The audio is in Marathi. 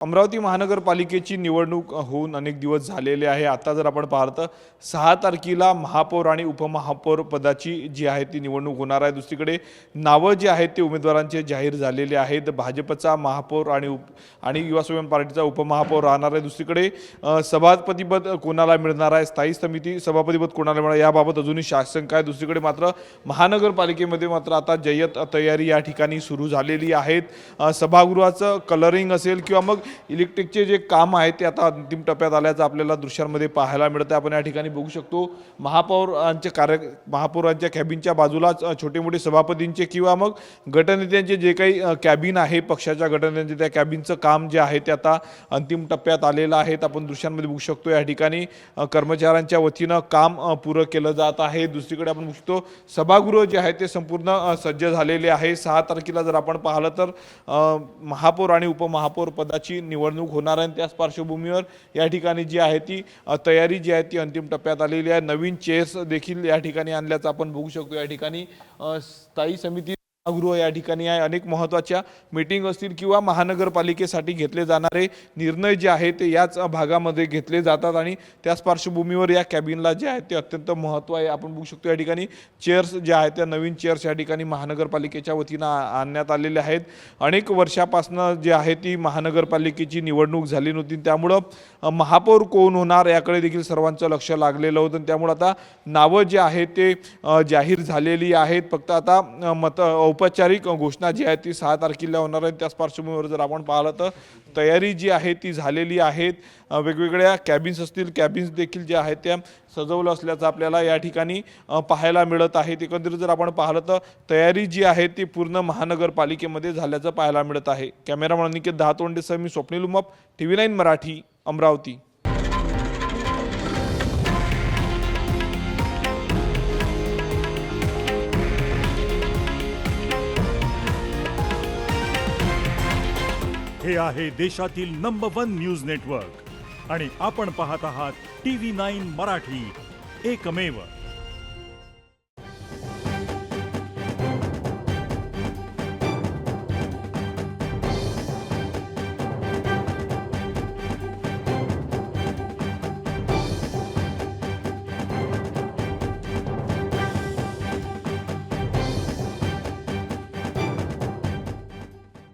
अमरावती महानगरपालिकेची निवडणूक होऊन अनेक दिवस झालेले आहे। आता जर आपण पाहतो 6 तारखेला महापौर आणि उपमहापौर पदाची जी आहे ती निवडणूक होणार आहे। दुसरीकडे नावं जे आहेत ते उमेदवारांचे जाहीर झालेले आहेत। भाजपचा महापौर आणि युवा स्वाभिमान पार्टीचा उपमहापौर राहणार आहे। दुसरीकडे सभापतिपद कोणाला मिळणार आहे, स्थायी समिती सभापतिपद कोणाला मिळणार याबाबत अजूनही शासंका आहे। दुसरीकडे मात्र महानगरपालिकेमध्ये मात्र आता जय्यत तयारी या ठिकाणी सुरू झालेली आहे। सभागृहाचं कलरिंग असेल किंवा मग इलेक्ट्रिकचे जे काम आहे ते आता अंतिम टप्प्यात आल्याचं आपल्याला दृश्यांमध्ये पाहायला मिळतं। आपण या ठिकाणी बघू शकतो महापौरांच्या कॅबिनच्या बाजूलाच छोटे मोठे सभापतींचे किंवा मग गटनेत्यांचे जे काही कॅबिन आहे पक्षाच्या गटनेत्यांचे त्या कॅबिनचं काम जे आहे ते आता अंतिम टप्प्यात आलेलं आहे। आपण दृश्यांमध्ये बघू शकतो या ठिकाणी कर्मचाऱ्यांच्या वतीनं काम पुरं केलं जात आहे। दुसरीकडे आपण बघू शकतो सभागृह जे आहे ते संपूर्ण सज्ज झालेले आहे। 6 तारखेला जर आपण पाहिलं तर महापौर आणि उपमहापौर पदाची निवडणूक होणार आहे। त्याच पार्श्वभूमीवर या ठिकाणी जी आहे ती तयारी जी आहे ती अंतिम टप्प्यात आलेली आहे। नवीन चेअर्स देखील या ठिकाणी आणल्याचं आपण बघू शकतो। या ठिकाणी स्थायी समिती गृह या ठिकाणी आहे। अनेक महत्त्वाच्या मीटिंग असतील किंवा महानगरपालिकेसाठी घेतले जाणारे निर्णय जे आहेत ते याच भागामध्ये घेतले जातात आणि त्याच पार्श्वभूमीवर या कॅबिनला जे आहे ते अत्यंत महत्त्व आहे। आपण बघू शकतो या ठिकाणी चेअर्स ज्या आहेत त्या नवीन चेअर्स या ठिकाणी महानगरपालिकेच्या वतीनं आणण्यात आलेले आहेत। अनेक वर्षापासून जे आहे ती महानगरपालिकेची निवडणूक झाली नव्हती, त्यामुळं महापौर कोण होणार याकडे देखील सर्वांचं लक्ष लागलेलं होतं। त्यामुळे आता नावं जे आहेत ते जाहीर झालेली आहेत। फक्त आता औपचारिक घोषणा जी आहे ती 6 तारखेला होणार आहे। त्याच पार्श्वभूमीवर जर आपण पाहिलं तर तयारी जी आहे ती झालेली आहे। वेगवेगळ्या कॅबिन्स असतील, कॅबिन्स देखील जे आहेत त्या सजवलं असल्याचं आपल्याला या ठिकाणी पाहायला मिळत आहे। एकंदरीत जर आपण पाहिलं तर तयारी जी आहे ती पूर्ण महानगरपालिकेमध्ये झाल्याचं पाहायला मिळत आहे। कॅमेरामन अनिकेत दहातोंडेसह मी स्वप्नील उमप, TV9 मराठी, अमरावती। हे आहे देशातील नंबर 1 न्यूज नेटवर्क आणि आपण पाहत आहात TV9 मराठी, एकमेव।